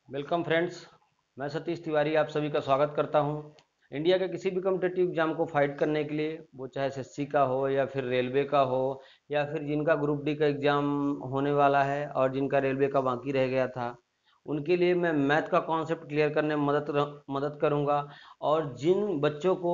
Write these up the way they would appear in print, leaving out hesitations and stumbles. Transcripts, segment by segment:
Welcome friends. मैं सतीश तिवारी आप सभी का स्वागत करता हूं। इंडिया के किसी भी कम्पिटिटिव एग्जाम को फाइट करने के लिए, वो चाहे एसएससी का हो या फिर रेलवे का हो या फिर जिनका ग्रुप डी का एग्ज़ाम होने वाला है और जिनका रेलवे का बाकी रह गया था, उनके लिए मैं मैथ का कॉन्सेप्ट क्लियर करने में मदद करूंगा। और जिन बच्चों को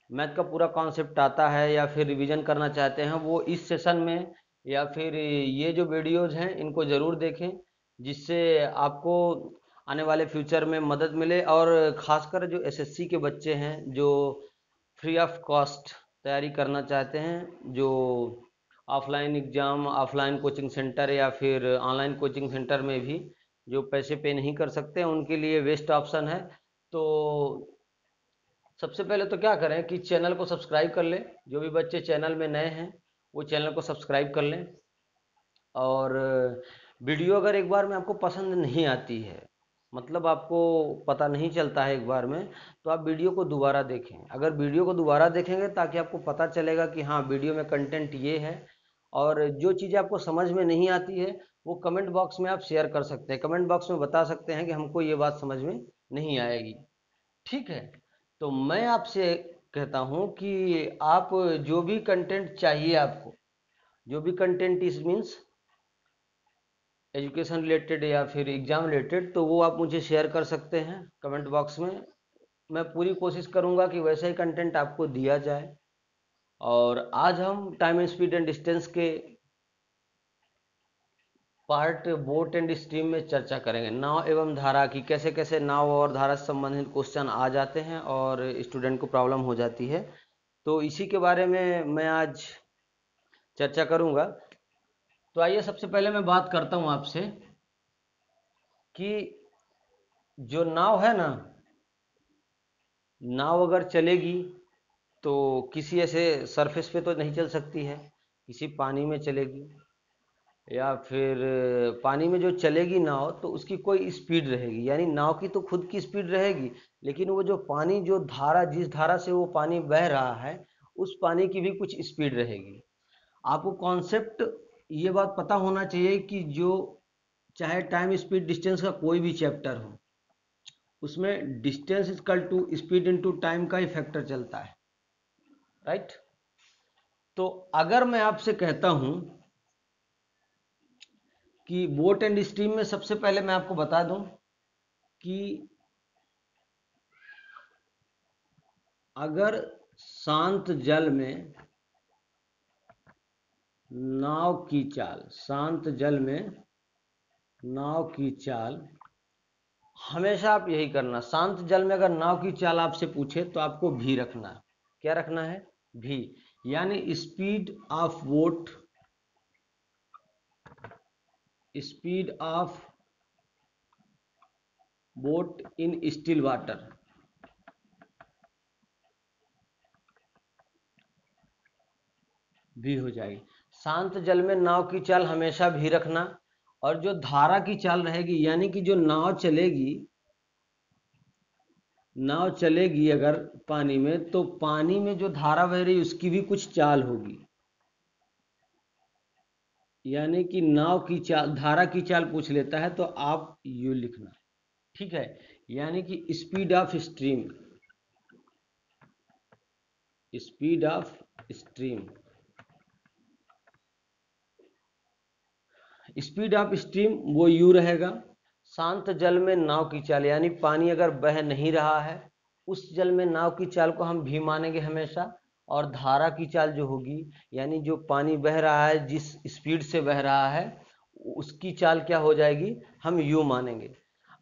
मैथ का पूरा कॉन्सेप्ट आता है या फिर रिवीजन करना चाहते हैं, वो इस सेशन में या फिर ये जो वीडियोज़ हैं इनको ज़रूर देखें, जिससे आपको आने वाले फ्यूचर में मदद मिले। और ख़ासकर जो एसएससी के बच्चे हैं जो फ्री ऑफ कॉस्ट तैयारी करना चाहते हैं, जो offline exam, offline coaching centre या फिर ऑनलाइन कोचिंग सेंटर में भी जो पैसे पे नहीं कर सकते, उनके लिए बेस्ट ऑप्शन है। तो सबसे पहले तो क्या करें कि चैनल को सब्सक्राइब कर लें। जो भी बच्चे चैनल में नए हैं वो चैनल को सब्सक्राइब कर लें। और वीडियो अगर एक बार में आपको पसंद नहीं आती है, मतलब आपको पता नहीं चलता है एक बार में, तो आप वीडियो को दोबारा देखें। अगर वीडियो को दोबारा देखेंगे ताकि आपको पता चलेगा कि हाँ, वीडियो में कंटेंट ये है। और जो चीज़ें आपको समझ में नहीं आती है वो कमेंट बॉक्स में आप शेयर कर सकते हैं, कमेंट बॉक्स में बता सकते हैं कि हमको ये बात समझ में नहीं आएगी। ठीक है। तो मैं आपसे कहता हूँ कि आप जो भी कंटेंट चाहिए, आपको जो भी कंटेंट इस मीन्स एजुकेशन रिलेटेड या फिर एग्ज़ाम रिलेटेड, तो वो आप मुझे शेयर कर सकते हैं कमेंट बॉक्स में। मैं पूरी कोशिश करूंगा कि वैसा ही कंटेंट आपको दिया जाए। और आज हम टाइम स्पीड एंड डिस्टेंस के पार्ट बोट एंड स्ट्रीम में चर्चा करेंगे। नाव एवं धारा की कैसे कैसे नाव और धारा से संबंधित क्वेश्चन आ जाते हैं और स्टूडेंट को प्रॉब्लम हो जाती है, तो इसी के बारे में मैं आज चर्चा करूंगा। तो आइए सबसे पहले मैं बात करता हूं आपसे कि जो नाव है ना, नाव अगर चलेगी तो किसी ऐसे सरफेस पे तो नहीं चल सकती है, किसी पानी में चलेगी या फिर पानी में जो चलेगी नाव तो उसकी कोई स्पीड रहेगी, यानी नाव की तो खुद की स्पीड रहेगी, लेकिन वो जो पानी, जो धारा, जिस धारा से वो पानी बह रहा है, उस पानी की भी कुछ स्पीड रहेगी। आपको कॉन्सेप्ट ये बात पता होना चाहिए कि जो चाहे टाइम स्पीड डिस्टेंस का कोई भी चैप्टर हो, उसमें distance equal to speed into time का ही फैक्टर चलता है, राइट। तो अगर मैं आपसे कहता हूं कि बोट एंड स्ट्रीम में, सबसे पहले मैं आपको बता दूं कि अगर शांत जल में नाव की चाल, शांत जल में नाव की चाल, हमेशा आप यही करना, शांत जल में अगर नाव की चाल आपसे पूछे तो आपको भी रखना है। क्या रखना है? भी। यानी speed of boat in still water, भी हो जाएगी। शांत जल में नाव की चाल हमेशा भी रखना। और जो धारा की चाल रहेगी, यानी कि जो नाव चलेगी अगर पानी में, तो पानी में जो धारा बह रही उसकी भी कुछ चाल होगी। यानी कि नाव की चाल, धारा की चाल पूछ लेता है तो आप यू लिखना। ठीक है। यानी कि speed of stream, speed of stream वो यू रहेगा। शांत जल में नाव की चाल, यानी पानी अगर बह नहीं रहा है, उस जल में नाव की चाल को हम भी मानेंगे हमेशा। और धारा की चाल जो होगी, यानी जो पानी बह रहा है, जिस स्पीड से बह रहा है, उसकी चाल क्या हो जाएगी, हम यू मानेंगे।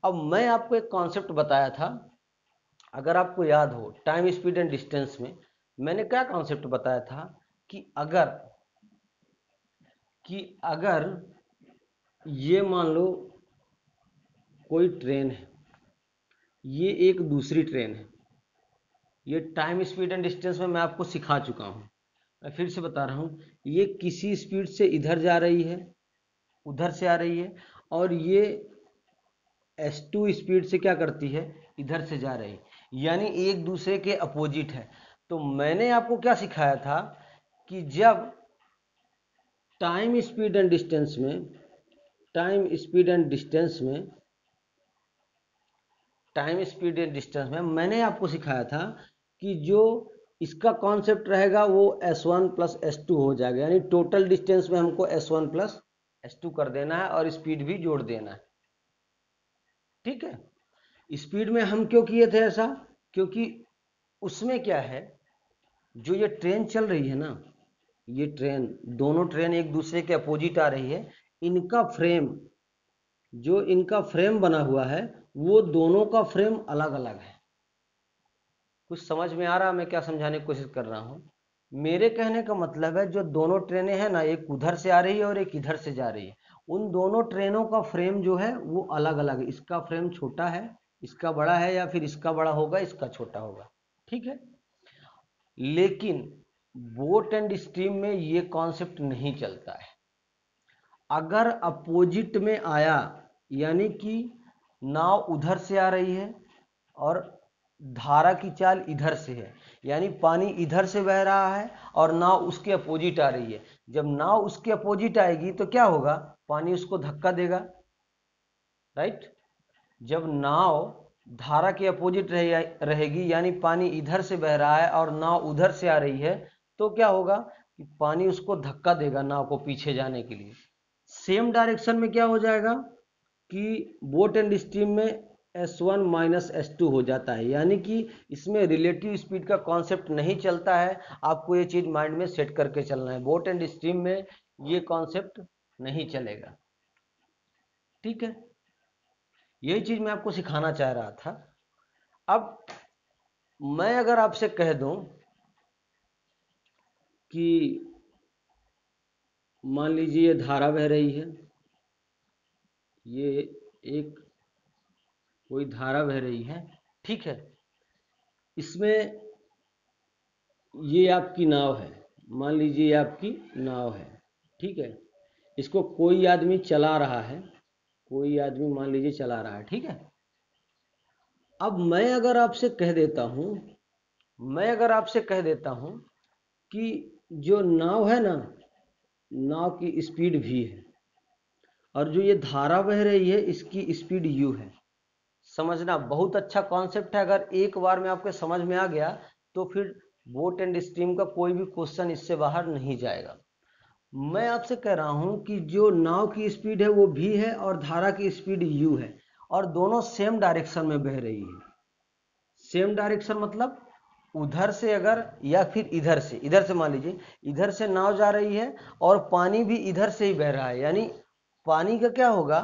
अब मैं आपको एक कॉन्सेप्ट बताया था, अगर आपको याद हो, टाइम स्पीड एंड डिस्टेंस में मैंने क्या कॉन्सेप्ट बताया था कि अगर ये मान लो कोई ट्रेन है, ये एक दूसरी ट्रेन है। ये टाइम स्पीड एंड डिस्टेंस में मैं आपको सिखा चुका हूँ, मैं फिर से बता रहा हूँ। ये किसी स्पीड से इधर जा रही है, उधर से आ रही है, और ये S2 स्पीड से क्या करती है, इधर से जा रही है, यानी एक दूसरे के अपोजिट है। तो मैंने आपको क्या सिखाया था कि जब टाइम स्पीड एंड डिस्टेंस में टाइम स्पीड एंड डिस्टेंस में टाइम स्पीड एंड डिस्टेंस में मैंने आपको सिखाया था कि जो इसका कॉन्सेप्ट रहेगा वो s1 प्लस s2 हो जाएगा, यानी टोटल डिस्टेंस में हमको s1 प्लस s2 कर देना है और स्पीड भी जोड़ देना है। ठीक है, स्पीड में हम क्यों किए थे ऐसा, क्योंकि उसमें क्या है, जो ये ट्रेन चल रही है ना, ये ट्रेन, दोनों ट्रेन एक दूसरे के अपोजिट आ रही है, इनका फ्रेम, जो इनका फ्रेम बना हुआ है वो दोनों का फ्रेम अलग अलग है। कुछ समझ में आ रहा है मैं क्या समझाने की कोशिश कर रहा हूँ? मेरे कहने का मतलब है जो दोनों ट्रेनें हैं ना, एक उधर से आ रही है और एक इधर से जा रही है, उन दोनों ट्रेनों का फ्रेम जो है वो अलग अलग है। इसका फ्रेम छोटा है, इसका बड़ा है, या फिर इसका बड़ा होगा इसका छोटा होगा। ठीक है, लेकिन बोट एंड स्ट्रीम में ये कॉन्सेप्ट नहीं चलता है। अगर अपोजिट में आया, यानी कि नाव उधर से आ रही है और धारा की चाल इधर से है, यानी पानी इधर से बह रहा है और नाव उसके अपोजिट आ रही है, जब नाव उसके अपोजिट आएगी तो क्या होगा, पानी उसको धक्का देगा, राइट। जब नाव धारा के अपोजिट रहेगी, यानी पानी इधर से बह रहा है और नाव उधर से आ रही है, तो क्या होगा कि पानी उसको धक्का देगा नाव को पीछे जाने के लिए। सेम डायरेक्शन में क्या हो जाएगा कि बोट एंड स्ट्रीम में s1 माइनस s2 हो जाता है, यानी कि इसमें रिलेटिव स्पीड का कॉन्सेप्ट नहीं चलता है। आपको ये चीज माइंड में सेट करके चलना है, बोट एंड स्ट्रीम में ये कॉन्सेप्ट नहीं चलेगा। ठीक है, यही चीज मैं आपको सिखाना चाह रहा था। अब मैं अगर आपसे कह दूं कि मान लीजिए ये धारा बह रही है, ये एक कोई धारा बह रही है, ठीक है, इसमें ये आपकी नाव है, मान लीजिए ये आपकी नाव है, ठीक है, इसको कोई आदमी चला रहा है, कोई आदमी मान लीजिए चला रहा है, ठीक है। अब मैं अगर आपसे कह देता हूं, मैं अगर आपसे कह देता हूं कि जो नाव है ना, नाव की स्पीड v है और जो ये धारा बह रही है इसकी स्पीड u है। समझना, बहुत अच्छा कॉन्सेप्ट है। अगर एक बार में आपके समझ में आ गया तो फिर बोट एंड स्ट्रीम का कोई भी क्वेश्चन इससे बाहर नहीं जाएगा। मैं आपसे कह रहा हूं कि जो नाव की स्पीड है वो v है और धारा की स्पीड u है, और दोनों सेम डायरेक्शन में बह रही है। सेम डायरेक्शन मतलब उधर से अगर, या फिर इधर से मान लीजिए इधर से नाव जा रही है और पानी भी इधर से ही बह रहा है, यानी पानी का क्या होगा,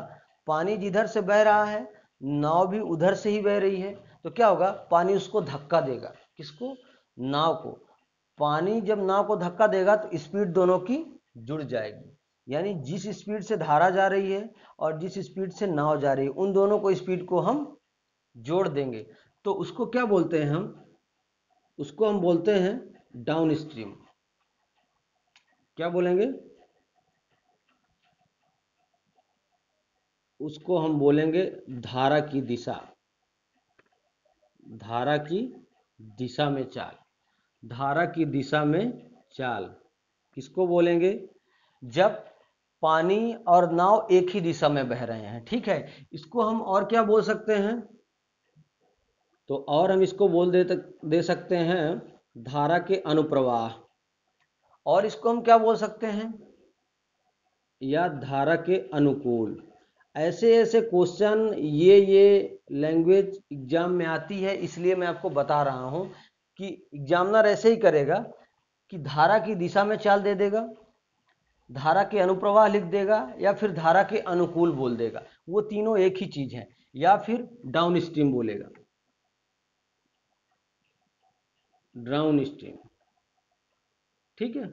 पानी जिधर से बह रहा है नाव भी उधर से ही बह रही है, तो क्या होगा, पानी उसको धक्का देगा। किसको, नाव को। पानी जब नाव को धक्का देगा तो स्पीड दोनों की जुड़ जाएगी, यानी जिस स्पीड से धारा जा रही है और जिस स्पीड से नाव जा रही है उन दोनों को स्पीड को हम जोड़ देंगे, तो उसको क्या बोलते हैं हम, उसको हम बोलते हैं डाउन स्ट्रीम। क्या बोलेंगे, उसको हम बोलेंगे धारा की दिशा, धारा की दिशा में चाल, धारा की दिशा में चाल किसको बोलेंगे, जब पानी और नाव एक ही दिशा में बह रहे हैं, ठीक है। इसको हम और क्या बोल सकते हैं, तो और हम इसको दे सकते हैं धारा के अनुप्रवाह, और इसको हम क्या बोल सकते हैं, या धारा के अनुकूल। ऐसे ऐसे क्वेश्चन ये लैंग्वेज एग्जाम में आती है, इसलिए मैं आपको बता रहा हूं कि एग्जामिनर ऐसे ही करेगा कि धारा की दिशा में चाल दे देगा, धारा के अनुप्रवाह लिख देगा, या फिर धारा के अनुकूल बोल देगा, वो तीनों एक ही चीज है, या फिर डाउन स्ट्रीम बोलेगा, डाउन स्ट्रीम, ठीक है,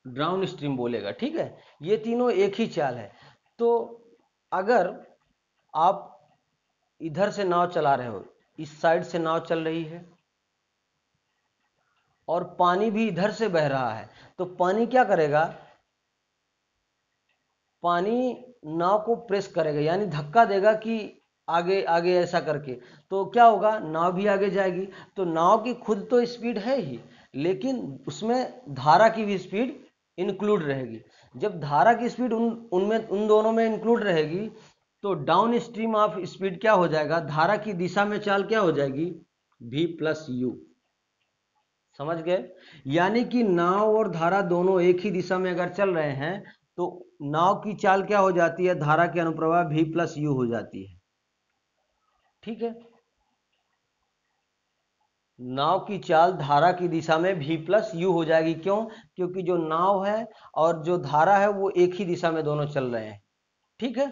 डाउन स्ट्रीम बोलेगा, ठीक है। ये तीनों एक ही चाल है। तो अगर आप इधर से नाव चला रहे हो, इस साइड से नाव चल रही है और पानी भी इधर से बह रहा है, तो पानी क्या करेगा, पानी नाव को प्रेस करेगा, यानी धक्का देगा कि आगे आगे ऐसा करके, तो क्या होगा, नाव भी आगे जाएगी। तो नाव की खुद तो स्पीड है ही, लेकिन उसमें धारा की भी स्पीड इंक्लूड रहेगी। जब धारा की स्पीड उन दोनों में इंक्लूड रहेगी तो डाउन स्ट्रीम ऑफ स्पीड क्या हो जाएगा, धारा की दिशा में चाल क्या हो जाएगी, v प्लस यू। समझ गए? यानी कि नाव और धारा दोनों एक ही दिशा में अगर चल रहे हैं तो नाव की चाल क्या हो जाती है, धारा के अनुप्रवाह v प्लस यू हो जाती है। ठीक है, नाव की चाल धारा की दिशा में v प्लस यू हो जाएगी। क्यों? क्योंकि जो नाव है और जो धारा है वो एक ही दिशा में दोनों चल रहे हैं। ठीक है,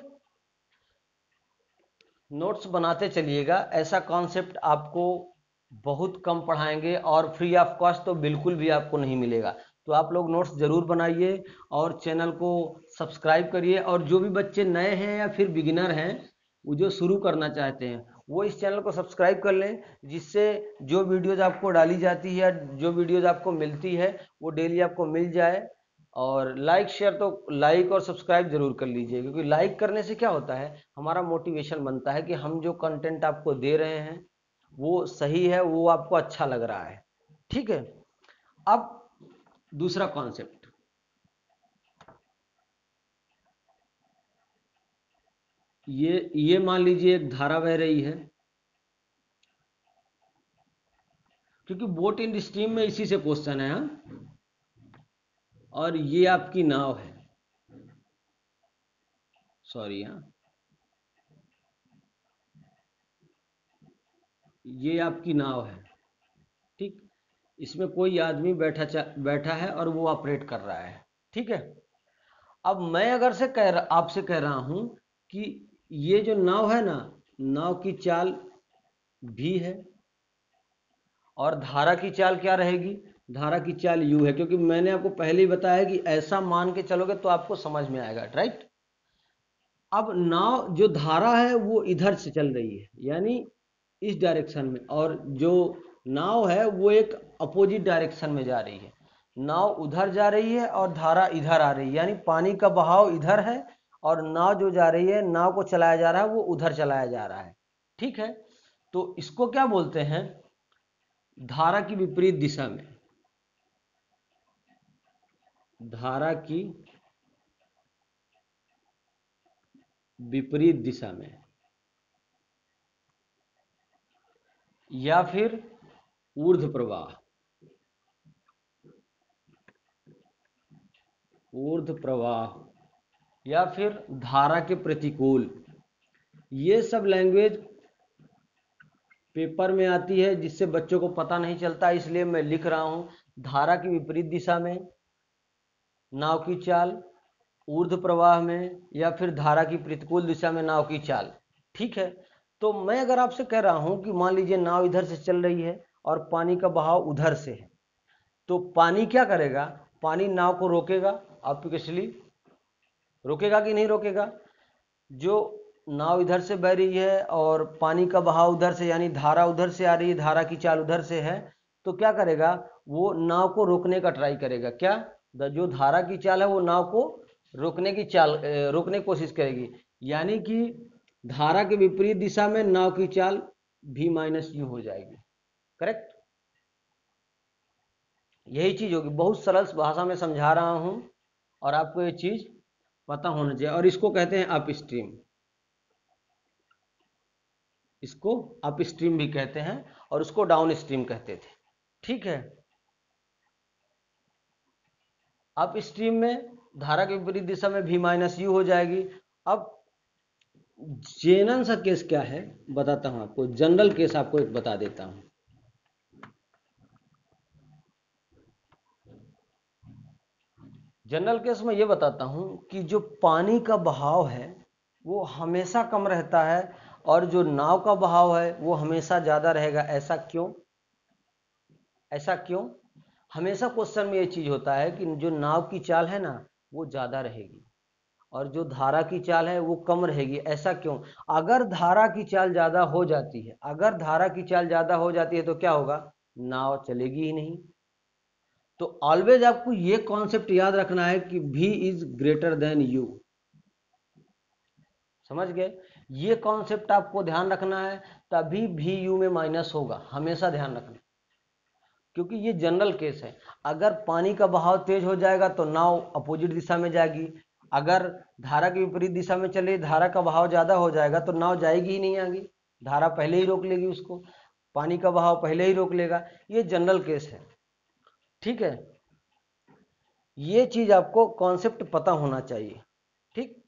नोट्स बनाते चलिएगा, ऐसा कॉन्सेप्ट आपको बहुत कम पढ़ाएंगे और फ्री ऑफ कॉस्ट तो बिल्कुल भी आपको नहीं मिलेगा। तो आप लोग नोट्स जरूर बनाइए और चैनल को सब्सक्राइब करिए। और जो भी बच्चे नए हैं या फिर बिगिनर हैं, वो जो शुरू करना चाहते हैं, वो इस चैनल को सब्सक्राइब कर लें, जिससे जो वीडियोज़ आपको डाली जाती है, जो वीडियोज़ आपको मिलती है, वो डेली आपको मिल जाए। और लाइक शेयर तो लाइक और सब्सक्राइब जरूर कर लीजिए, क्योंकि लाइक करने से क्या होता है, हमारा मोटिवेशन बनता है कि हम जो कंटेंट आपको दे रहे हैं वो सही है, वो आपको अच्छा लग रहा है। ठीक है, अब दूसरा कॉन्सेप्ट, ये मान लीजिए एक धारा बह रही है, क्योंकि बोट इन स्ट्रीम में इसी से क्वेश्चन है। हाँ, और ये आपकी नाव है, सॉरी, हाँ, ये आपकी नाव है। ठीक, इसमें कोई आदमी बैठा है और वो ऑपरेट कर रहा है। ठीक है, अब मैं अगर से आपसे कह रहा हूं कि ये जो नाव है ना, नाव की चाल भी है और धारा की चाल क्या रहेगी, धारा की चाल यू है, क्योंकि मैंने आपको पहले ही बताया कि ऐसा मान के चलोगे तो आपको समझ में आएगा। राइट, अब नाव जो धारा है वो इधर से चल रही है, यानी इस डायरेक्शन में, और जो नाव है वो एक अपोजिट डायरेक्शन में जा रही है। नाव उधर जा रही है और धारा इधर आ रही है, यानी पानी का बहाव इधर है और नाव जो जा रही है, नाव को चलाया जा रहा है, वो उधर चलाया जा रहा है। ठीक है, तो इसको क्या बोलते हैं, धारा की विपरीत दिशा में, धारा की विपरीत दिशा में, या फिर ऊर्ध्व प्रवाह, ऊर्ध्व प्रवाह, या फिर धारा के प्रतिकूल। ये सब लैंग्वेज पेपर में आती है जिससे बच्चों को पता नहीं चलता, इसलिए मैं लिख रहा हूं, धारा की विपरीत दिशा में नाव की चाल, ऊर्ध्व प्रवाह में, या फिर धारा की प्रतिकूल दिशा में नाव की चाल। ठीक है, तो मैं अगर आपसे कह रहा हूं कि मान लीजिए नाव इधर से चल रही है और पानी का बहाव उधर से है, तो पानी क्या करेगा, पानी नाव को रोकेगा, ऑब्वियसली रोकेगा कि नहीं रोकेगा। जो नाव इधर से बह रही है और पानी का बहाव उधर से, यानी धारा उधर से आ रही है, धारा की चाल उधर से है, तो क्या करेगा, वो नाव को रोकने का ट्राई करेगा। क्या, जो धारा की चाल है वो नाव को रोकने की कोशिश करेगी, यानी कि धारा के विपरीत दिशा में नाव की चाल v माइनस यू हो जाएगी। करेक्ट, यही चीज होगी। बहुत सरल भाषा में समझा रहा हूं और आपको ये चीज पता होना चाहिए। और इसको कहते हैं अप स्ट्रीम, इसको अप स्ट्रीम भी कहते हैं और उसको डाउन स्ट्रीम कहते थे। ठीक है, अप स्ट्रीम में धारा के विपरीत दिशा में v माइनस यू हो जाएगी। अब जेनरल सा केस क्या है बताता हूं आपको, जनरल केस आपको एक बता देता हूं। जनरल केस में ये बताता हूं कि जो पानी का बहाव है वो हमेशा कम रहता है और जो नाव का बहाव है वो हमेशा ज्यादा रहेगा। ऐसा क्यों, ऐसा क्यों? हमेशा क्वेश्चन में ये चीज होता है कि जो नाव की चाल है ना वो ज्यादा रहेगी और जो धारा की चाल है वो कम रहेगी। ऐसा क्यों? अगर धारा की चाल ज्यादा हो जाती है, अगर धारा की चाल ज्यादा हो जाती है तो क्या होगा, नाव चलेगी ही नहीं। तो ऑलवेज आपको ये कॉन्सेप्ट याद रखना है कि v is greater than u। समझ गए? ये कॉन्सेप्ट आपको ध्यान रखना है, तभी v u में माइनस होगा, हमेशा ध्यान रखना, क्योंकि ये जनरल केस है। अगर पानी का बहाव तेज हो जाएगा तो नाव अपोजिट दिशा में जाएगी, अगर धारा की विपरीत दिशा में चले, धारा का बहाव ज़्यादा हो जाएगा तो नाव जाएगी ही नहीं आगे, धारा पहले ही रोक लेगी उसको, पानी का बहाव पहले ही रोक लेगा। ये जनरल केस है, ठीक है। ये चीज आपको कॉन्सेप्ट पता होना चाहिए, ठीक।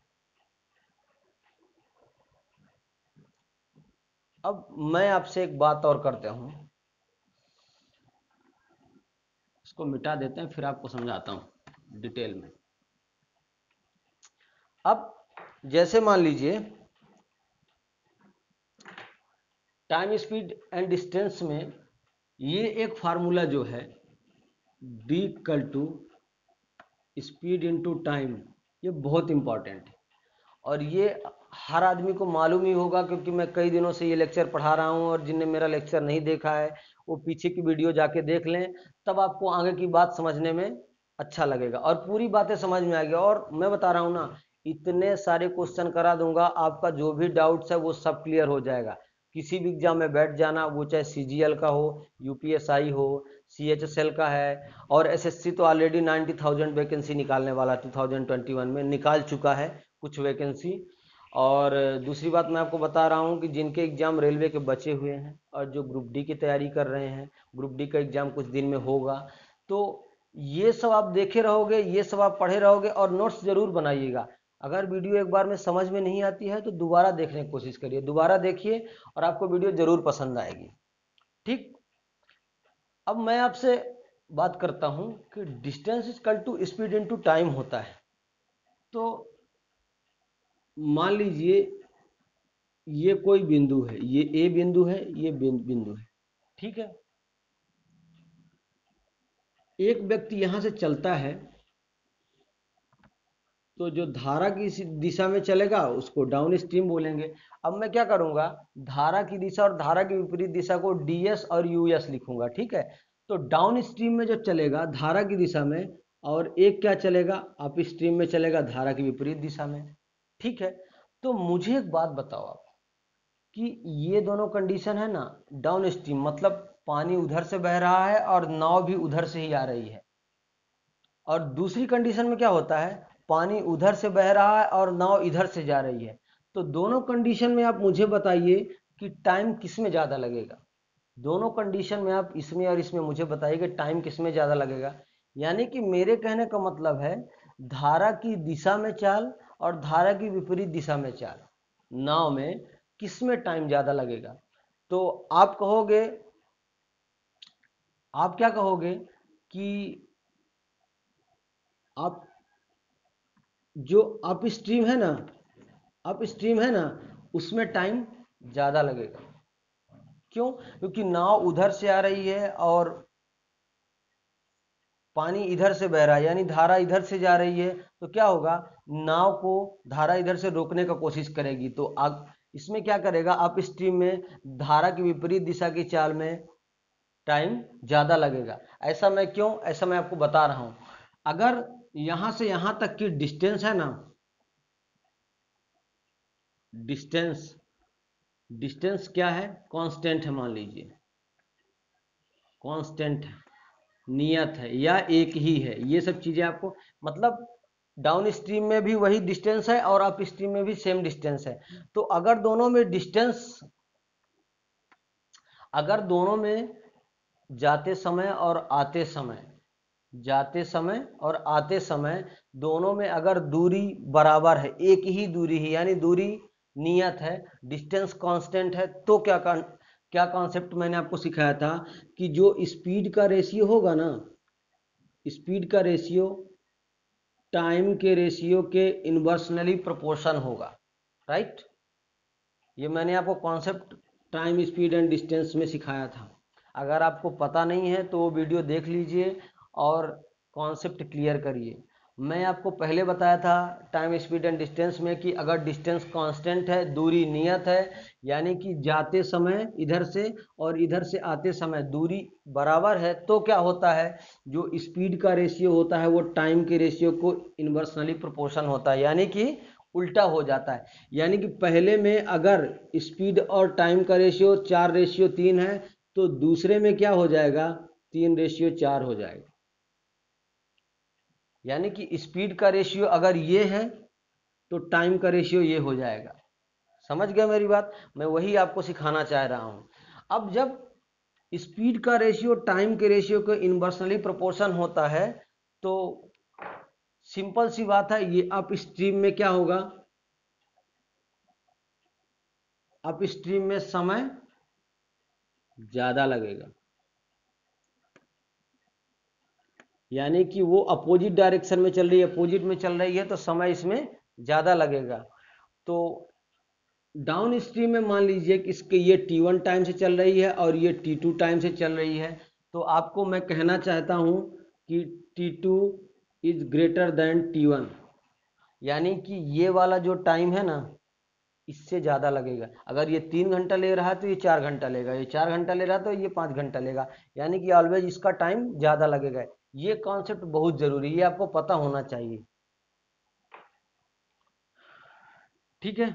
अब मैं आपसे एक बात और करता हूं, इसको मिटा देते हैं, फिर आपको समझाता हूं डिटेल में। अब जैसे मान लीजिए टाइम स्पीड एंड डिस्टेंस में ये एक फार्मूला जो है d equal to speed into time, ये बहुत इंपॉर्टेंट है और ये हर आदमी को मालूम ही होगा, क्योंकि मैं कई दिनों से ये लेक्चर पढ़ा रहा हूँ और जिनने मेरा लेक्चर नहीं देखा है वो पीछे की वीडियो जाके देख लें, तब आपको आगे की बात समझने में अच्छा लगेगा और पूरी बातें समझ में आएगी। और मैं बता रहा हूँ ना, इतने सारे क्वेश्चन करा दूंगा, आपका जो भी डाउट्स है वो सब क्लियर हो जाएगा। किसी भी एग्जाम में बैठ जाना, वो चाहे CGL का हो, UPSI हो, CHSL का है, और SSC तो ऑलरेडी 90,000 वैकेंसी निकालने वाला 2021 में निकाल चुका है कुछ वैकेंसी। और दूसरी बात मैं आपको बता रहा हूँ कि जिनके एग्ज़ाम रेलवे के बचे हुए हैं और जो ग्रुप डी की तैयारी कर रहे हैं, ग्रुप डी का एग्ज़ाम कुछ दिन में होगा, तो ये सब आप देखे रहोगे, ये सब आप पढ़े रहोगे और नोट्स ज़रूर बनाइएगा। अगर वीडियो एक बार में समझ में नहीं आती है तो दोबारा देखने की कोशिश करिए, दोबारा देखिए और आपको वीडियो ज़रूर पसंद आएगी, ठीक। अब मैं आपसे बात करता हूँ कि distance is equal to speed into time होता है। तो मान लीजिए ये कोई बिंदु है, ये ए बिंदु है, ये बिंदु है, ठीक है। एक व्यक्ति यहां से चलता है तो जो धारा की दिशा में चलेगा उसको डाउन स्ट्रीम बोलेंगे। अब मैं क्या करूंगा, धारा की दिशा और धारा की विपरीत दिशा को DS और US लिखूंगा, ठीक है। तो डाउन स्ट्रीम में जो चलेगा धारा की दिशा में, और एक क्या चलेगा, अप स्ट्रीम में चलेगा धारा की विपरीत दिशा में, ठीक है। तो मुझे एक बात बताओ आप कि ये दोनों कंडीशन है ना, डाउन स्ट्रीम मतलब पानी उधर से बह रहा है और नाव भी उधर से ही आ रही है, और दूसरी कंडीशन में क्या होता है, पानी उधर से बह रहा है और नाव इधर से जा रही है। तो दोनों कंडीशन में आप मुझे बताइए कि टाइम किस में ज़्यादा लगेगा। दोनों कंडीशन में आप इसमें और इसमें मुझे बताइए कि टाइम किस में ज़्यादा लगेगा। यानी कि मेरे कहने का मतलब है, धारा की दिशा में चाल और धारा की विपरीत दिशा में चाल, नाव में किस में टाइम ज़्यादा लगेगा। तो आप कहोगे, आप क्या कहोगे कि आप जो अप स्ट्रीम है ना, अप स्ट्रीम है ना, उसमें टाइम ज़्यादा लगेगा। क्यों? क्योंकि नाव उधर से आ रही है और पानी इधर से बह रहा है, यानी धारा इधर से जा रही है, तो क्या होगा, नाव को धारा इधर से रोकने का कोशिश करेगी, तो इसमें क्या करेगा, अप स्ट्रीम में धारा की विपरीत दिशा की चाल में टाइम ज़्यादा लगेगा। ऐसा मैं क्यों, ऐसा मैं आपको बता रहा हूँ। अगर यहाँ से यहाँ तक की डिस्टेंस है ना, डिस्टेंस, डिस्टेंस क्या है, कांस्टेंट है, मान लीजिए कांस्टेंट है, नियत है या एक ही है, ये सब चीज़ें आपको, मतलब डाउन स्ट्रीम में भी वही डिस्टेंस है और अप स्ट्रीम में भी सेम डिस्टेंस है। तो अगर दोनों में डिस्टेंस, अगर दोनों में जाते समय और आते समय, जाते समय और आते समय दोनों में अगर दूरी बराबर है, एक ही दूरी है, यानी दूरी नियत है, डिस्टेंस कांस्टेंट है, तो क्या कॉन्सेप्ट मैंने आपको सिखाया था कि जो स्पीड का रेशियो होगा ना, स्पीड का रेशियो टाइम के रेशियो के इन्वर्सनली प्रोपोर्शन होगा, राइट। ये मैंने आपको concept time speed and distance में सिखाया था। अगर आपको पता नहीं है तो वो वीडियो देख लीजिए और कॉन्सेप्ट क्लियर करिए। मैं आपको पहले बताया था टाइम स्पीड एंड डिस्टेंस में कि अगर डिस्टेंस कांस्टेंट है, दूरी नियत है, यानी कि जाते समय इधर से और इधर से आते समय दूरी बराबर है, तो क्या होता है, जो स्पीड का रेशियो होता है वो टाइम के रेशियो को इन्वर्सनली प्रोपोर्शन होता है, यानी कि उल्टा हो जाता है। यानी कि पहले में अगर स्पीड और टाइम का रेशियो 4:3 है, तो दूसरे में क्या हो जाएगा, 3:4 हो जाएगा। यानी कि स्पीड का रेशियो अगर ये है तो टाइम का रेशियो ये हो जाएगा। समझ गया मेरी बात? मैं वही आपको सिखाना चाह रहा हूँ। अब जब स्पीड का रेशियो टाइम के रेशियो के इनवर्सली प्रोपोर्शन होता है तो सिंपल सी बात है, ये अप स्ट्रीम में क्या होगा, अप स्ट्रीम में समय ज्यादा लगेगा, यानी कि वो अपोजिट डायरेक्शन में चल रही है, अपोजिट में चल रही है तो समय इसमें ज़्यादा लगेगा। तो डाउन स्ट्रीम में मान लीजिए कि इसके ये T1 टाइम से चल रही है और ये T2 टाइम से चल रही है, तो आपको मैं कहना चाहता हूँ कि T2 is greater than T1, यानी कि ये वाला जो टाइम है ना इससे ज़्यादा लगेगा। अगर ये 3 घंटा ले रहा है तो ये 4 घंटा लेगा, ये 4 घंटा ले रहा है तो ये 5 घंटा लेगा, यानी कि ऑलवेज इसका टाइम ज़्यादा लगेगा। ये कॉन्सेप्ट बहुत ज़रूरी है, ये आपको पता होना चाहिए। ठीक है,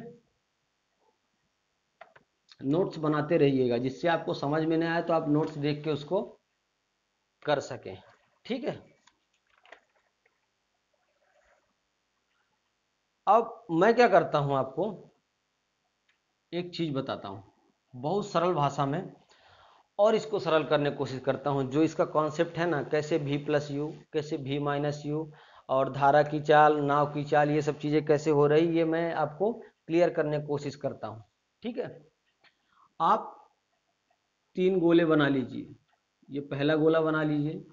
नोट्स बनाते रहिएगा, जिससे आपको समझ में नहीं आए तो आप नोट्स देख के उसको कर सकें। ठीक है, अब मैं क्या करता हूं, आपको एक चीज बताता हूं बहुत सरल भाषा में, और इसको सरल करने की कोशिश करता हूं। जो इसका कॉन्सेप्ट है ना, कैसे v प्लस यू, कैसे v माइनस यू, और धारा की चाल, नाव की चाल, ये सब चीज़ें कैसे हो रही, ये मैं आपको क्लियर करने की कोशिश करता हूं। ठीक है, आप 3 गोले बना लीजिए। ये पहला गोला बना लीजिए,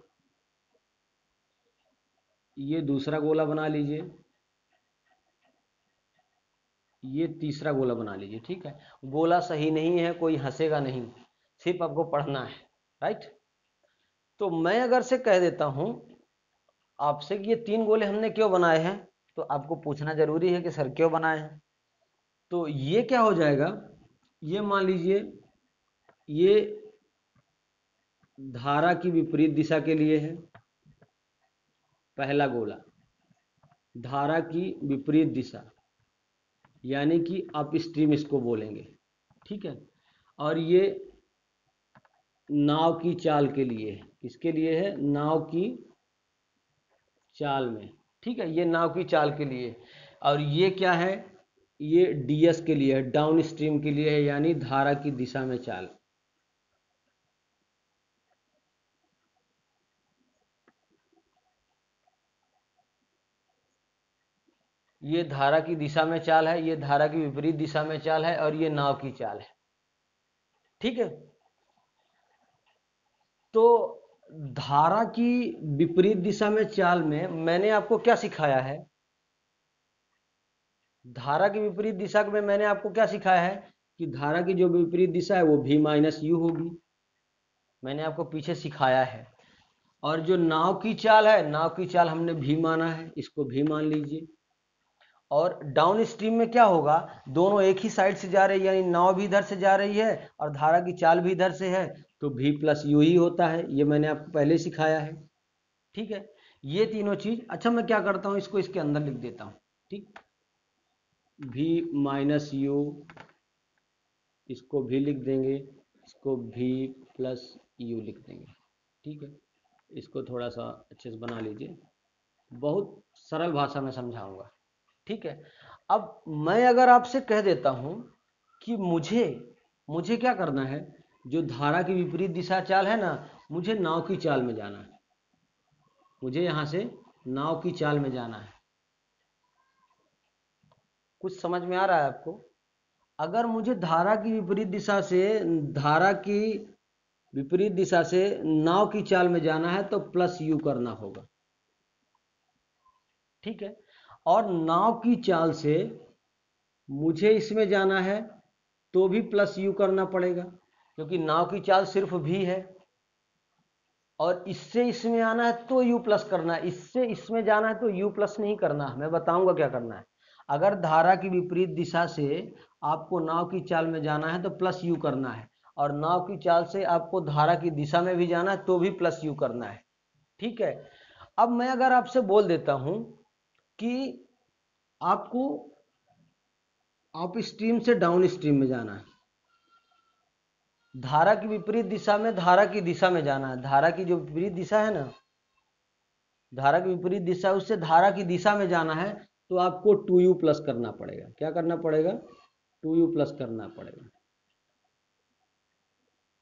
ये दूसरा गोला बना लीजिए, ये तीसरा गोला बना लीजिए। ठीक है, गोला सही नहीं है, कोई हंसेगा नहीं, सिर्फ आपको पढ़ना है। राइट, तो मैं अगर से कह देता हूं आपसे कि ये 3 गोले हमने क्यों बनाए हैं, तो आपको पूछना जरूरी है कि सर क्यों बनाए हैं। तो ये क्या हो जाएगा, ये मान लीजिए ये धारा की विपरीत दिशा के लिए है, पहला गोला धारा की विपरीत दिशा, यानी कि अप स्ट्रीम इसको बोलेंगे। ठीक है, और ये नाव की चाल के लिए है, किसके लिए है, नाव की चाल में। ठीक है, ये नाव की चाल के लिए, और ये क्या है, ये डीएस के लिए है, डाउन स्ट्रीम के लिए है, यानी धारा की दिशा में चाल। ये धारा की दिशा में चाल है, ये धारा की विपरीत दिशा में चाल है, और ये नाव की चाल है। ठीक है, तो धारा की विपरीत दिशा में चाल में मैंने आपको क्या सिखाया है, धारा की विपरीत दिशा में मैंने आपको क्या सिखाया है कि धारा की जो विपरीत दिशा है वो v माइनस यू होगी, मैंने आपको पीछे सिखाया है। और जो नाव की चाल है, नाव की चाल हमने v माना है, इसको v मान लीजिए। और डाउन स्ट्रीम में क्या होगा, दोनों एक ही साइड से जा रही है, यानी नाव भी इधर से जा रही है और धारा की चाल भी इधर से है, तो v प्लस यू ही होता है, ये मैंने आपको पहले सिखाया है। ठीक है, ये तीनों चीज। अच्छा, मैं क्या करता हूँ, इसको इसके अंदर लिख देता हूँ। ठीक, v माइनस यू, इसको भी लिख देंगे, इसको v प्लस यू लिख देंगे। ठीक है, इसको थोड़ा सा अच्छे से बना लीजिए, बहुत सरल भाषा में समझाऊंगा। ठीक है, अब मैं अगर आपसे कह देता हूं कि मुझे मुझे क्या करना है, जो धारा की विपरीत दिशा चाल है ना, मुझे नाव की चाल में जाना है, मुझे यहां से नाव की चाल में जाना है। कुछ समझ में आ रहा है आपको? अगर मुझे धारा की विपरीत दिशा से, धारा की विपरीत दिशा से नाव की चाल में जाना है तो प्लस यू करना होगा। ठीक है, और नाव की चाल से मुझे इसमें जाना है तो भी प्लस यू करना पड़ेगा, क्योंकि नाव की चाल सिर्फ भी है। और इससे इसमें आना है तो यू प्लस करना है, इससे इसमें जाना है तो यू प्लस नहीं करना। मैं बताऊंगा क्या करना है। अगर धारा की विपरीत दिशा से आपको नाव की चाल में जाना है तो प्लस यू करना है, और नाव की चाल से आपको धारा की दिशा में भी जाना है तो भी प्लस यू करना है। ठीक है, अब मैं अगर आपसे बोल देता हूं कि आपको अप स्ट्रीम से डाउन स्ट्रीम में जाना है, धारा की विपरीत दिशा में धारा की दिशा में जाना है, धारा की जो विपरीत दिशा है ना, धारा की विपरीत दिशा, उससे धारा की दिशा में जाना है तो आपको 2u प्लस करना पड़ेगा। क्या करना पड़ेगा? 2u प्लस करना पड़ेगा।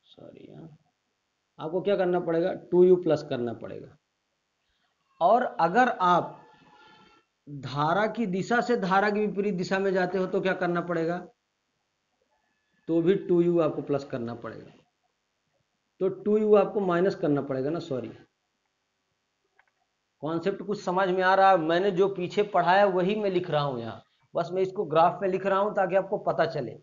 सॉरी, आपको क्या करना पड़ेगा? 2u प्लस करना पड़ेगा। और अगर आप धारा की दिशा से धारा की विपरीत दिशा में जाते हो तो क्या करना पड़ेगा? तो भी 2u आपको प्लस करना पड़ेगा। तो 2u आपको माइनस करना पड़ेगा ना, सॉरी। कॉन्सेप्ट कुछ समझ में आ रहा है? मैंने जो पीछे पढ़ाया वही मैं लिख रहा हूँ यहाँ, बस मैं इसको ग्राफ में लिख रहा हूँ ताकि आपको पता चले।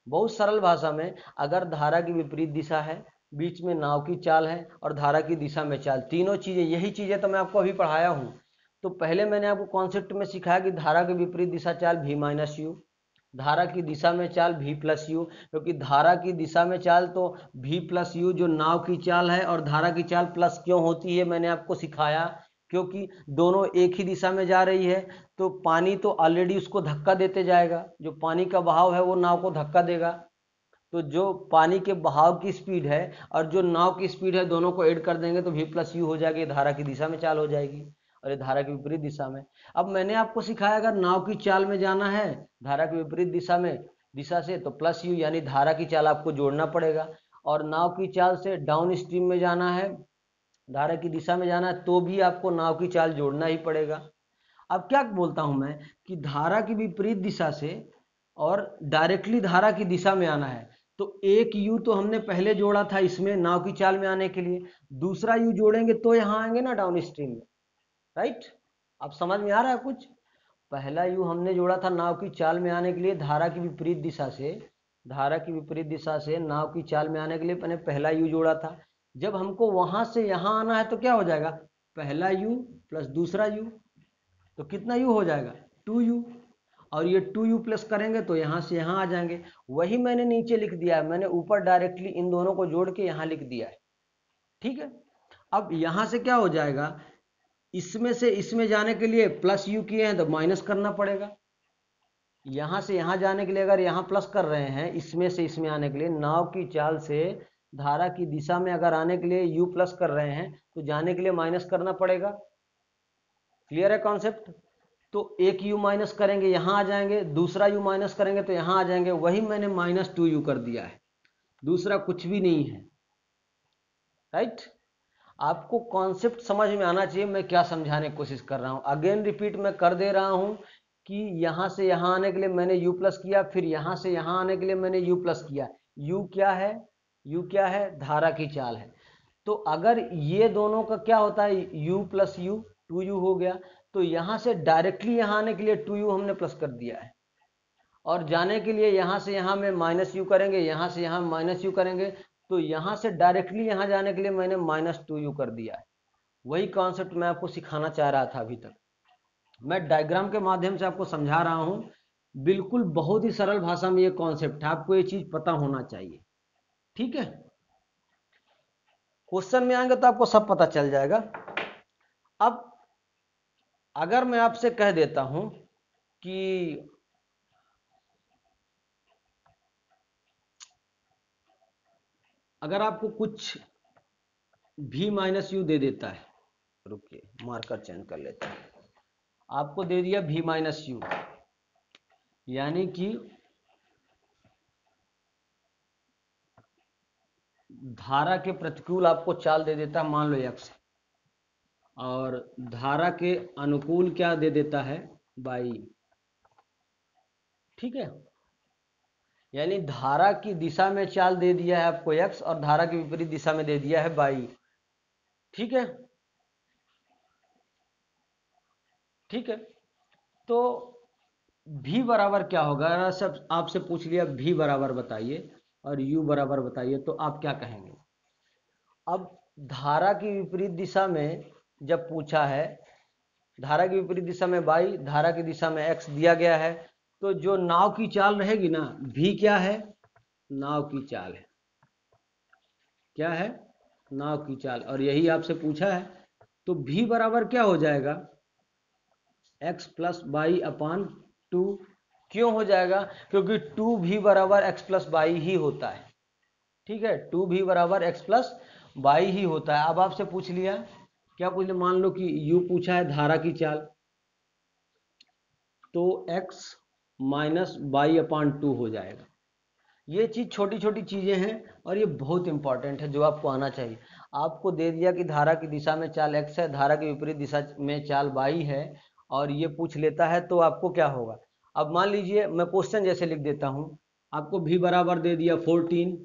बहुत सरल भाषा में, अगर धारा की विपरीत दिशा है, बीच में नाव की चाल है और धारा की दिशा में चाल, तीनों चीजें, यही चीजें तो मैं आपको अभी पढ़ाया हूँ। तो पहले मैंने आपको कॉन्सेप्ट में सिखाया कि धारा की विपरीत दिशा चाल v माइनस यू, धारा की दिशा में चाल v प्लस यू, क्योंकि धारा की दिशा में चाल तो v प्लस यू जो नाव की चाल है, और धारा की चाल प्लस क्यों होती है मैंने आपको सिखाया, क्योंकि दोनों एक ही दिशा में जा रही है। तो पानी तो ऑलरेडी उसको धक्का देते जाएगा, जो पानी का बहाव है वो नाव को धक्का देगा। तो जो पानी के बहाव की स्पीड है और जो नाव की स्पीड है, दोनों को ऐड कर देंगे तो v प्लस यू हो जाएगी, धारा की दिशा में चाल हो जाएगी, और ये धारा की विपरीत दिशा में। अब मैंने आपको सिखाया अगर नाव की चाल में जाना है धारा की विपरीत दिशा से तो प्लस यू, यानी धारा की चाल आपको जोड़ना पड़ेगा। और नाव की चाल से डाउन स्ट्रीम में जाना है, धारा की दिशा में जाना है, तो भी आपको नाव की चाल जोड़ना ही पड़ेगा। अब क्या बोलता हूं मैं कि धारा की विपरीत दिशा से और डायरेक्टली धारा की दिशा में आना है, तो एक यू तो हमने पहले जोड़ा था इसमें नाव की चाल में आने के लिए, दूसरा यू जोड़ेंगे तो यहां आएंगे ना डाउन स्ट्रीम में, राइट? अब समझ में आ रहा है कुछ? पहला यू हमने जोड़ा था नाव की चाल में आने के लिए, धारा की विपरीत दिशा से, धारा की विपरीत दिशा से नाव की चाल में आने के लिए मैंने पहला यू जोड़ा था। जब हमको वहां से यहां आना है तो क्या हो जाएगा? पहला यू प्लस दूसरा यू, तो कितना यू हो जाएगा? 2u। और ये 2u प्लस करेंगे तो यहां से यहां आ जाएंगे। वही मैंने नीचे लिख दिया है, मैंने ऊपर डायरेक्टली इन दोनों को जोड़ के यहां लिख दिया है, ठीक है? अब यहां से क्या हो जाएगा? इसमें से इसमें जाने के लिए प्लस यू किए हैं तो माइनस करना पड़ेगा। यहां से यहां जाने के लिए अगर यहां प्लस कर रहे हैं, इसमें से इसमें आने के लिए, नाव की चाल से धारा की दिशा में अगर आने के लिए यू प्लस कर रहे हैं तो जाने के लिए माइनस करना पड़ेगा। क्लियर है कॉन्सेप्ट? तो एक यू माइनस करेंगे यहां आ जाएंगे, दूसरा यू माइनस करेंगे तो यहां आ जाएंगे, वही मैंने माइनस 2u कर दिया है, दूसरा कुछ भी नहीं है, राइट? आपको कॉन्सेप्ट समझ में आना चाहिए मैं क्या समझाने की कोशिश कर रहा हूं। अगेन रिपीट मैं कर दे रहा हूं कि यहां से यहां आने के लिए मैंने u प्लस किया, फिर यहां से यहां आने के लिए मैंने u प्लस किया। u क्या है? u क्या है? धारा की चाल है। तो अगर ये दोनों का क्या होता है, u प्लस यू, 2u हो गया, तो यहां से डायरेक्टली यहां आने के लिए 2u हमने प्लस कर दिया है, और जाने के लिए यहां से यहां में माइनस यू करेंगे, यहां से यहां माइनस यू करेंगे, तो यहां से डायरेक्टली यहां जाने के लिए मैंने माइनस 2u कर दिया है। वही कॉन्सेप्ट मैं आपको सिखाना चाह रहा था अभी तक, मैं डायग्राम के माध्यम से आपको समझा रहा हूं। बिल्कुल बहुत ही सरल भाषा में ये कॉन्सेप्ट है, आपको ये चीज पता होना चाहिए, ठीक है? क्वेश्चन में आएंगे तो आपको सब पता चल जाएगा। अब अगर मैं आपसे कह देता हूं कि अगर आपको कुछ v माइनस यू दे देता है, रुकिए मार्कर चेंज कर लेते हैं, आपको दे दिया v माइनस यू, यानी कि धारा के प्रतिकूल आपको चाल दे देता है, मान लो x, और धारा के अनुकूल क्या दे देता है? y, ठीक है? यानी धारा की दिशा में चाल दे दिया है आपको x, और धारा की विपरीत दिशा में दे दिया है y, ठीक है? ठीक है, तो v बराबर क्या होगा? अगर सब आपसे पूछ लिया v बराबर बताइए और u बराबर बताइए, तो आप क्या कहेंगे? अब धारा की विपरीत दिशा में जब पूछा है, धारा की विपरीत दिशा में y, धारा की दिशा में x दिया गया है, तो जो नाव की चाल रहेगी ना, v क्या है? नाव की चाल है। क्या है? नाव की चाल, और यही आपसे पूछा है। तो v बराबर क्या हो जाएगा? x प्लस वाई अपान 2। क्यों हो जाएगा? क्योंकि 2v बराबर x प्लस वाई ही होता है, ठीक है? 2v बराबर x प्लस वाई ही होता है। अब आपसे पूछ लिया क्या पूछ लिया, मान लो कि u पूछा है धारा की चाल, तो x माइनस बाई अपान 2 हो जाएगा। ये चीज छोटी छोटी चीजें हैं और ये बहुत इंपॉर्टेंट है जो आपको आना चाहिए। आपको दे दिया कि धारा की दिशा में चाल x है, धारा की विपरीत दिशा में चाल y है, और ये पूछ लेता है तो आपको क्या होगा। अब मान लीजिए मैं क्वेश्चन जैसे लिख देता हूं, आपको v बराबर दे दिया 14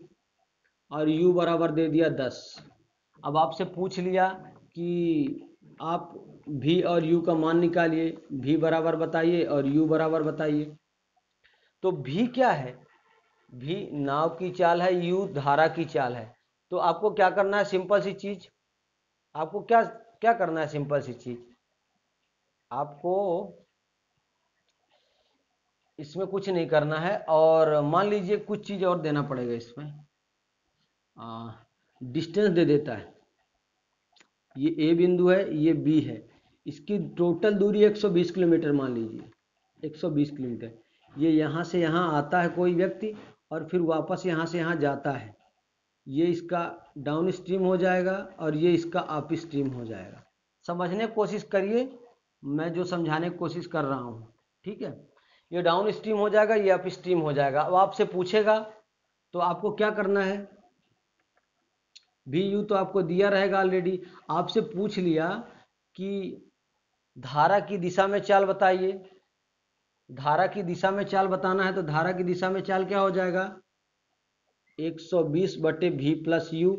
और u बराबर दे दिया 10। अब आपसे पूछ लिया कि आप v और u का मान निकालिए, v बराबर बताइए और u बराबर बताइए। तो v क्या है, v नाव की चाल है, u धारा की चाल है। तो आपको क्या करना है, सिंपल सी चीज, आपको क्या क्या करना है, सिंपल सी चीज, आपको इसमें कुछ नहीं करना है। और मान लीजिए कुछ चीज और देना पड़ेगा इसमें, डिस्टेंस दे देता है, ये ए बिंदु है, ये बी है, इसकी टोटल दूरी 120 किलोमीटर मान लीजिए 120 किलोमीटर। ये यहाँ से यहाँ आता है कोई व्यक्ति और फिर वापस यहाँ से यहाँ जाता है, ये इसका डाउन स्ट्रीम हो जाएगा और ये इसका अप स्ट्रीम हो जाएगा। समझने की कोशिश करिए, मैं जो समझाने की कोशिश कर रहा हूँ, ठीक है। ये डाउन स्ट्रीम हो जाएगा, ये अप स्ट्रीम हो जाएगा। अब आपसे पूछेगा तो आपको क्या करना है, VU तो आपको दिया रहेगा ऑलरेडी। आपसे पूछ लिया कि धारा की दिशा में चाल बताइए, धारा की दिशा में चाल बताना है तो धारा की दिशा में चाल क्या हो जाएगा, 120 बटे V प्लस U।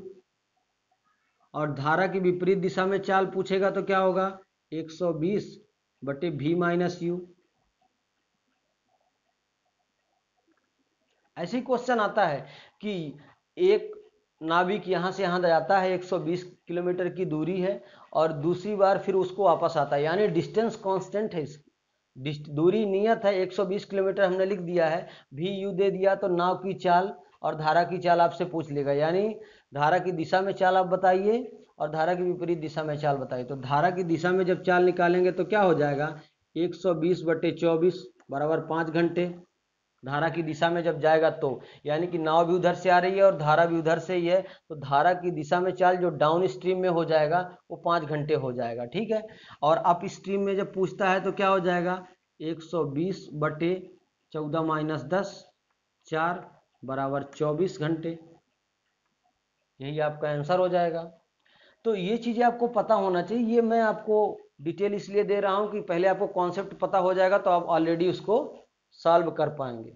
और धारा की विपरीत दिशा में चाल पूछेगा तो क्या होगा, 120 बटे V माइनस U। ऐसे ही क्वेश्चन आता है कि एक नाविक यहाँ से यहाँ जाता है, 120 किलोमीटर की दूरी है, और दूसरी बार फिर उसको वापस आता है, यानी डिस्टेंस कांस्टेंट है, दूरी नियत है 120 किलोमीटर हमने लिख दिया है, भी यू दे दिया तो नाव की चाल और धारा की चाल आपसे पूछ लेगा, यानी धारा की दिशा में चाल आप बताइए और धारा की विपरीत दिशा में चाल बताइए। तो धारा की दिशा में जब चाल निकालेंगे तो क्या हो जाएगा, 120 बटे 24 बराबर 5 घंटे। धारा की दिशा में जब जाएगा तो, यानी कि नाव भी उधर से आ रही है और धारा भी उधर से ही है, तो धारा की दिशा में चाल जो डाउन स्ट्रीम में हो जाएगा वो 5 घंटे हो जाएगा, ठीक है। और अप स्ट्रीम में जब पूछता है तो क्या हो जाएगा, 120 बटे 14 माइनस 10 4 बराबर 24 घंटे। यही आपका आंसर हो जाएगा। तो ये चीजें आपको पता होना चाहिए। ये मैं आपको डिटेल इसलिए दे रहा हूं कि पहले आपको कॉन्सेप्ट पता हो जाएगा तो आप ऑलरेडी उसको सॉल्व कर पाएंगे।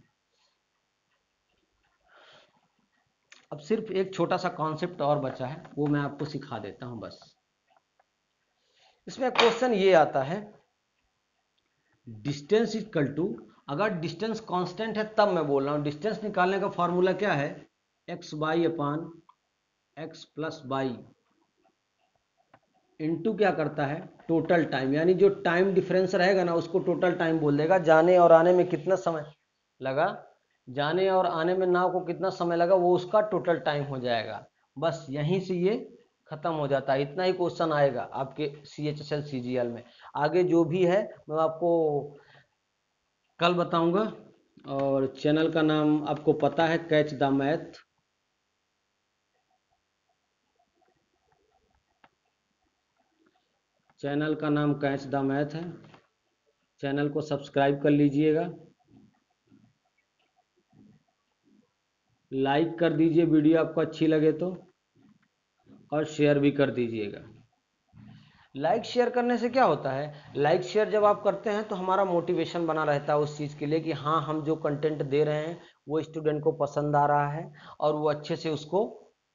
अब सिर्फ एक छोटा सा कॉन्सेप्ट और बचा है, वो मैं आपको सिखा देता हूं बस। इसमें क्वेश्चन ये आता है, डिस्टेंस इक्वल टू, अगर डिस्टेंस कांस्टेंट है तब मैं बोल रहा हूं, डिस्टेंस निकालने का फॉर्मूला क्या है, x by upon x plus by into क्या करता है, टोटल टाइम, यानी जो टाइम डिफरेंस रहेगा ना उसको टोटल टाइम बोल देगा। जाने और आने में कितना समय लगा, जाने और आने में नाव को कितना समय लगा, वो उसका टोटल टाइम हो जाएगा। बस यहीं से ये खत्म हो जाता है। इतना ही क्वेश्चन आएगा आपके CHSL CGL में। आगे जो भी है मैं आपको कल बताऊंगा। और चैनल का नाम आपको पता है, कैच द मैथ। चैनल का नाम कैच द मैथ है। चैनल को सब्सक्राइब कर लीजिएगा, लाइक कर दीजिए वीडियो आपको अच्छी लगे तो, और शेयर भी कर दीजिएगा। लाइक शेयर करने से क्या होता है, लाइक शेयर जब आप करते हैं तो हमारा मोटिवेशन बना रहता है उस चीज़ के लिए कि हाँ हम जो कंटेंट दे रहे हैं वो स्टूडेंट को पसंद आ रहा है और वो अच्छे से उसको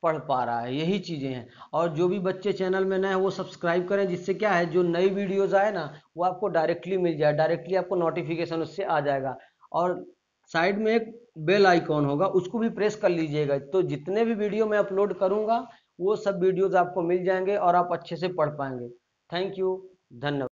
पढ़ पा रहा है। यही चीज़ें हैं। और जो भी बच्चे चैनल में नए हैं वो सब्सक्राइब करें, जिससे क्या है जो नई वीडियोज़ आए ना वो आपको डायरेक्टली मिल जाए, डायरेक्टली आपको नोटिफिकेशन उससे आ जाएगा। और साइड में एक बेल आइकॉन होगा, उसको भी प्रेस कर लीजिएगा, तो जितने भी वीडियो मैं अपलोड करूँगा वो सब वीडियोज़ आपको मिल जाएंगे और आप अच्छे से पढ़ पाएंगे। थैंक यू, धन्यवाद।